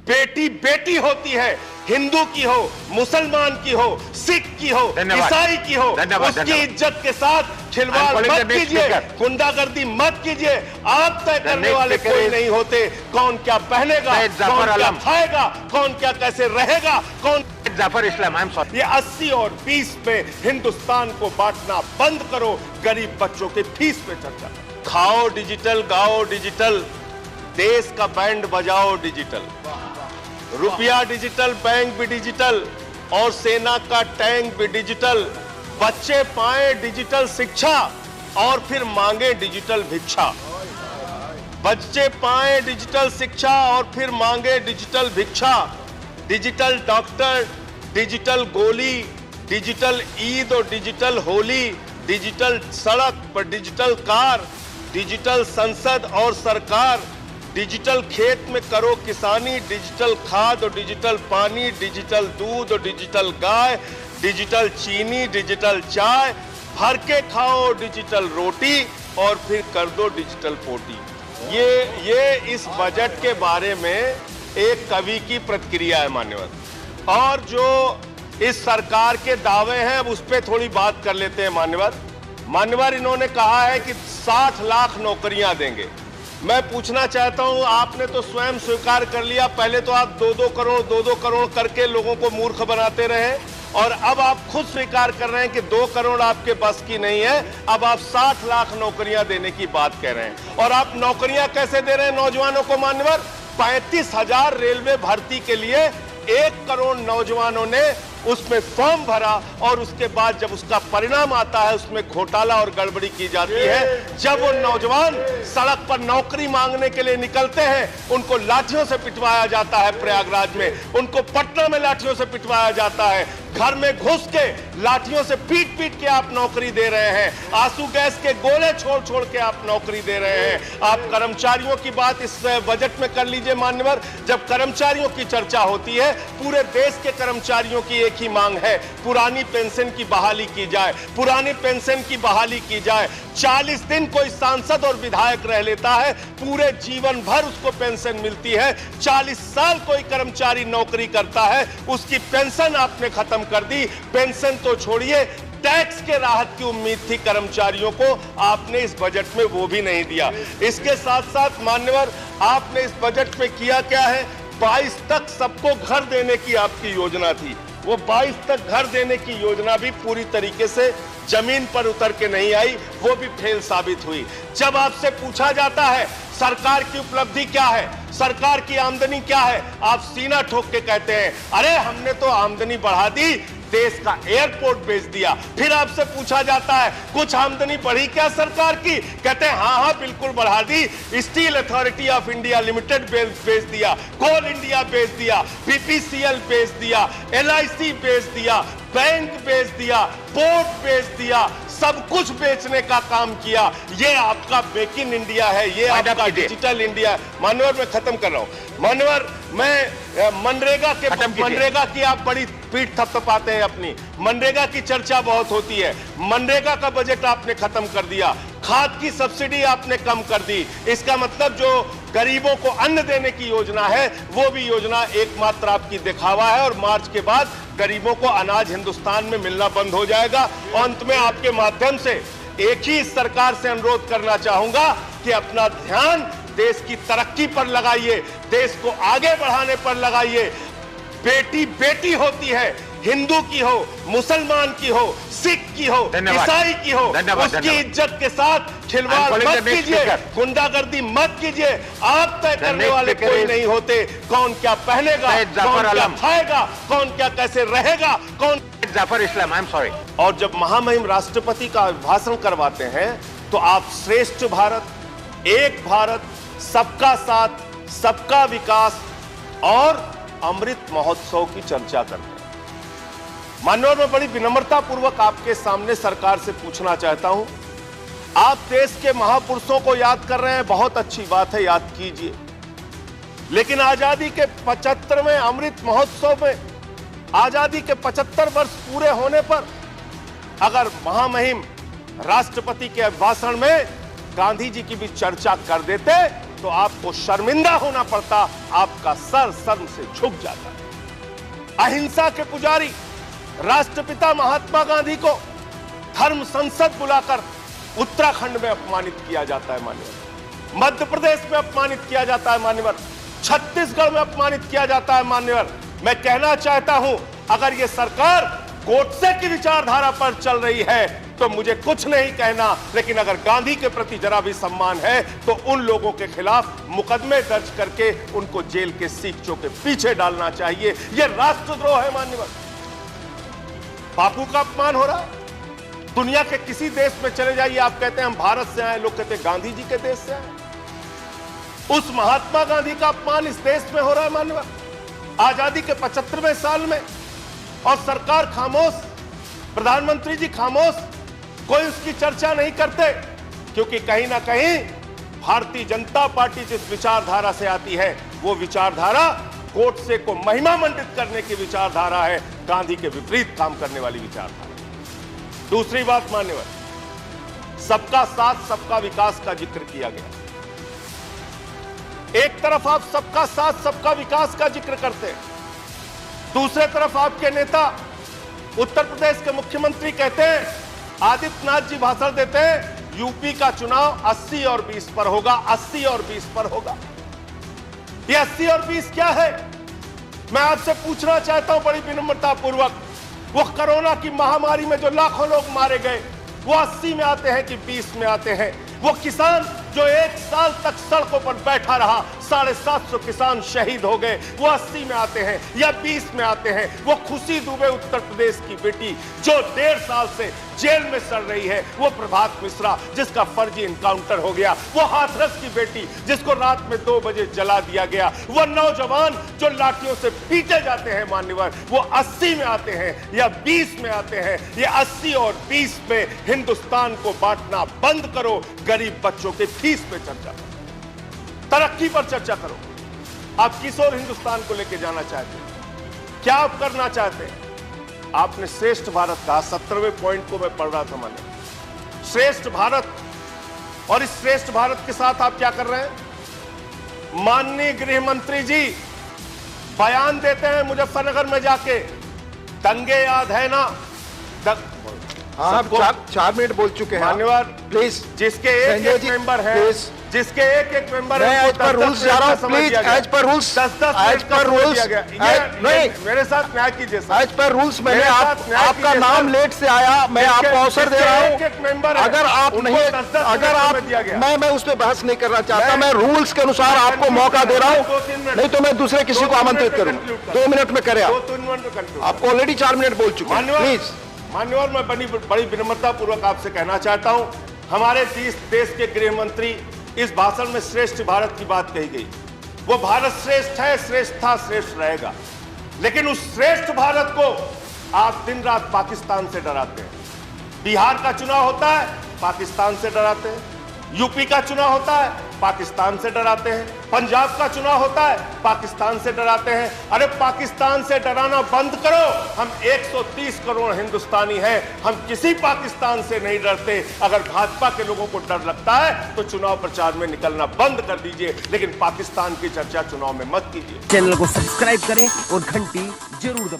बेटी बेटी होती है, हिंदू की हो, मुसलमान की हो, सिख की हो, ईसाई की हो, उसकी इज्जत के साथ खिलवाड़ मत कीजिए, गुंडागर्दी मत कीजिए। आप तय करने वाले कोई नहीं होते कौन क्या पहनेगा, कौन क्या खाएगा, कौन क्या कैसे रहेगा, कौन Jafar Islam. I am sorry. ये 80 और 20 में हिंदुस्तान को बांटना बंद करो, गरीब बच्चों के फीस पे चर्चा करो। खाओ डिजिटल, गाओ डिजिटल, देश का बैंड बजाओ डिजिटल, रुपया डिजिटल, बैंक भी डिजिटल और सेना का टैंक भी डिजिटल। बच्चे पाए डिजिटल शिक्षा और फिर मांगे डिजिटल भिक्षा। बच्चे पाए डिजिटल शिक्षा और फिर मांगे डिजिटल भिक्षा। डिजिटल डॉक्टर, डिजिटल गोली, डिजिटल ईद और डिजिटल होली, डिजिटल सड़क पर डिजिटल कार, डिजिटल संसद और सरकार, डिजिटल खेत में करो किसानी, डिजिटल खाद और डिजिटल पानी, डिजिटल दूध और डिजिटल गाय, डिजिटल चीनी, डिजिटल चाय, भर के खाओ डिजिटल रोटी और फिर कर दो डिजिटल पोटी। ये इस बजट के बारे में एक कवि की प्रतिक्रिया है मान्यवर। और जो इस सरकार के दावे हैं उस पर थोड़ी बात कर लेते हैं मान्यवर। इन्होंने कहा है कि 60 लाख नौकरियां देंगे। मैं पूछना चाहता हूं, आपने तो स्वयं स्वीकार कर लिया, पहले तो आप 2-2 करोड़ करके लोगों को मूर्ख बनाते रहे और अब आप खुद स्वीकार कर रहे हैं कि 2 करोड़ आपके बस की नहीं है। अब आप 60 लाख नौकरियां देने की बात कह रहे हैं। और आप नौकरियां कैसे दे रहे हैं नौजवानों को मान्यवर? 35,000 रेलवे भर्ती के लिए 1 करोड़ नौजवानों ने उसमें फॉर्म भरा और उसके बाद जब उसका परिणाम आता है उसमें घोटाला और गड़बड़ी की जाती है। जब वो नौजवान सड़क पर नौकरी मांगने के लिए निकलते हैं उनको लाठियों से पिटवाया जाता है प्रयागराज में, उनको पटना में लाठियों से पिटवाया जाता है, घर में घुस के लाठियों से पीट पीट के आप नौकरी दे रहे हैं, आंसू गैस के गोले छोड़ छोड़ के आप नौकरी दे रहे हैं। आप कर्मचारियों की बात इस बजट में कर लीजिए मान्यवर। जब कर्मचारियों की चर्चा होती है, पूरे देश के कर्मचारियों की एक ही मांग है, पुरानी पेंशन की बहाली की जाए, पुरानी पेंशन की बहाली की जाए। 40 दिन कोई सांसद और विधायक रह लेता है, पूरे जीवन भर उसको पेंशन मिलती है। 40 साल कोई कर्मचारी नौकरी करता है, उसकी पेंशन आपने खत्म कर दी। पेंशन तो छोड़िए, टैक्स के राहत की उम्मीद थी कर्मचारियों को, आपने इस बजट में वो भी नहीं दिया। इसके साथ साथ मान्यवर आपने इस बजट में किया क्या है? 22 तक सबको घर देने की आपकी योजना थी। वो 22 तक घर देने की योजना भी पूरी तरीके से जमीन पर उतर के नहीं आई, वो भी फेल साबित हुई। जब आपसे पूछा जाता है सरकार की उपलब्धि क्या है, सरकार की आमदनी क्या है, आप सीना ठोक के कहते हैं अरे हमने तो आमदनी बढ़ा दी, देश का एयरपोर्ट बेच दिया। फिर आपसे पूछा जाता है कुछ आमदनी बढ़ी क्या सरकार की, कहते हैं हाँ बिल्कुल बढ़ा दी, steel authority of India limited बेच दिया, कोल इंडिया बेच दिया, बीपीसीएल बेच दिया, LIC बेच दिया, बैंक बेच दिया, पोर्ट बेच दिया, सब कुछ बेचने का काम किया। ये आपका मेक इन इंडिया है, ये आपका डिजिटल इंडिया है। मान्यवर मैं खत्म कर रहा हूं मान्यवर, मैं मनरेगा की आप बड़ी पीठ थपथपाते हैं अपनी, मनरेगा की चर्चा बहुत होती है, मनरेगा का बजट आपने खत्म कर दिया, खाद की सब्सिडी आपने कम कर दी। इसका मतलब जो गरीबों को अन्न देने की योजना है वो भी योजना एकमात्र आपकी दिखावा है और मार्च के बाद गरीबों को अनाज हिंदुस्तान में मिलना बंद हो जाएगा। अंत में आपके माध्यम से एक ही इस सरकार से अनुरोध करना चाहूंगा कि अपना ध्यान देश की तरक्की पर लगाइए, देश को आगे बढ़ाने पर लगाइए। बेटी बेटी होती है, हिंदू की हो, मुसलमान की हो, सिख की हो, ईसाई की हो, उसकी इज्जत के साथ खिलवाड़ मत कीजिए, गुंडागर्दी मत कीजिए। आप तय करने वाले कोई नहीं होते कौन क्या पहनेगा, कौन क्या खाएगा, कौन क्या कैसे रहेगा, कौन Jafar Islam. I am sorry. और जब महामहिम राष्ट्रपति का भाषण करवाते हैं तो आप श्रेष्ठ भारत, एक भारत, सबका साथ, सबका विकास और अमृत महोत्सव की चर्चा करते हैं। मान्यवर मैं बड़ी विनम्रता पूर्वक आपके सामने सरकार से पूछना चाहता हूं, आप देश के महापुरुषों को याद कर रहे हैं, बहुत अच्छी बात है, याद कीजिए, लेकिन आजादी के 75वें अमृत महोत्सव में, आजादी के 75 वर्ष पूरे होने पर अगर महामहिम राष्ट्रपति के भाषण में गांधी जी की भी चर्चा कर देते तो आपको शर्मिंदा होना पड़ता, आपका सर शर्म से झुक जाता। अहिंसा के पुजारी राष्ट्रपिता महात्मा गांधी को धर्म संसद बुलाकर उत्तराखंड में अपमानित किया जाता है मान्यवर, मध्य प्रदेश में अपमानित किया जाता है मान्यवर, छत्तीसगढ़ में अपमानित किया जाता है मान्यवर। मैं कहना चाहता हूं, अगर यह सरकार गोडसे की विचारधारा पर चल रही है तो मुझे कुछ नहीं कहना, लेकिन अगर गांधी के प्रति जरा भी सम्मान है तो उन लोगों के खिलाफ मुकदमे दर्ज करके उनको जेल के सीखचों के पीछे डालना चाहिए। यह राष्ट्रद्रोह है मान्यवर। बापू का अपमान हो रहा है। दुनिया के किसी देश में चले जाइए, आप कहते हैं हम भारत से आए, लोग कहते हैं गांधी जी के देश से आए। उस महात्मा गांधी का अपमान इस देश में हो रहा है मान्यवर, आजादी के 75वें साल में, और सरकार खामोश, प्रधानमंत्री जी खामोश, कोई उसकी चर्चा नहीं करते, क्योंकि कहीं ना कहीं भारतीय जनता पार्टी जिस विचारधारा से आती है वो विचारधारा गोडसे को महिमा मंडित करने की विचारधारा है, गांधी के विपरीत काम करने वाली विचारधारा। दूसरी बात मान्यवर, सबका साथ सबका विकास का जिक्र किया गया। एक तरफ आप सबका साथ सबका विकास का जिक्र करते हैं, दूसरे तरफ आपके नेता उत्तर प्रदेश के मुख्यमंत्री कहते हैं, आदित्यनाथ जी भाषण देते हैं, यूपी का चुनाव 80 और 20 पर होगा, 80 और 20 पर होगा। ये 80 और 20 क्या है? मैं आपसे पूछना चाहता हूं बड़ी विनम्रता पूर्वक, वो कोरोना की महामारी में जो लाखों लोग मारे गए वो 80 में आते हैं कि 20 में आते हैं? वो किसान जो 1 साल तक सड़कों पर बैठा रहा, 750 किसान शहीद हो गए, वो 80 में आते हैं या 20 में आते हैं? वो खुशी दुबे उत्तर प्रदेश की बेटी जो 1.5 साल से जेल में सड़ रही है, वो प्रभात मिश्रा जिसका फर्जी इनकाउंटर हो गया, वो हाथरस की बेटी जिसको रात में 2 बजे जला दिया गया, वो नौजवान जो लाठियों से पीटे जाते हैं मान्यवर, वो 80 में आते हैं या 20 में आते हैं? ये 80 और 20 में हिंदुस्तान को बांटना बंद करो। गरीब बच्चों के फीस पे चर्चा करो, तरक्की पर चर्चा करो। आप किस ओर हिंदुस्तान को लेकर जाना चाहते हैं? क्या आप करना चाहते हैं? आपने श्रेष्ठ भारत कहा, 17वें पॉइंट को मैं पढ़ रहा था मैंने, श्रेष्ठ भारत, और इस श्रेष्ठ भारत के साथ आप क्या कर रहे हैं? माननीय गृह मंत्री जी बयान देते हैं मुजफ्फरनगर में जाके, दंगे याद है ना? आप 4 मिनट बोल चुके हैं मान्यवर, प्लीज, जिसके एक मेंबर है, जिसके एक मेंबर है, एज पर रूल्स जा रहा हूं, please, as per rules, 10 as per rules, नहीं, मेरे साथ न्याय कीजिए सर। एज पर रूल्स, मैंने आपका नाम लेट से आया, मैं आपको अवसर दे रहा हूं। अगर आप नहीं, अगर आप, मैं उस पर बहस नहीं करना चाहता, मैं रूल्स के अनुसार आपको मौका दे रहा हूं, नहीं तो मैं दूसरे किसी को आमंत्रित करूंगा। 2 मिनट में करें आप ऑलरेडी 4 मिनट बोल चुके हैं, प्लीज। मान्यवर, मैं बड़ी विनम्रता पूर्वक आपसे कहना चाहता हूं, हमारे देश के गृह मंत्री, इस भाषण में श्रेष्ठ भारत की बात कही गई। वो भारत श्रेष्ठ है, श्रेष्ठ था, श्रेष्ठ रहेगा, लेकिन उस श्रेष्ठ भारत को आप दिन रात पाकिस्तान से डराते हैं। बिहार का चुनाव होता है, पाकिस्तान से डराते हैं। यूपी का चुनाव होता है, पाकिस्तान से डराते हैं। पंजाब का चुनाव होता है, पाकिस्तान से डराते हैं। अरे पाकिस्तान से डराना बंद करो। हम 130 करोड़ हिंदुस्तानी हैं, हम किसी पाकिस्तान से नहीं डरते। अगर भाजपा के लोगों को डर लगता है तो चुनाव प्रचार में निकलना बंद कर दीजिए, लेकिन पाकिस्तान की चर्चा चुनाव में मत कीजिए। चैनल को सब्सक्राइब करें और घंटी जरूर दबाएं।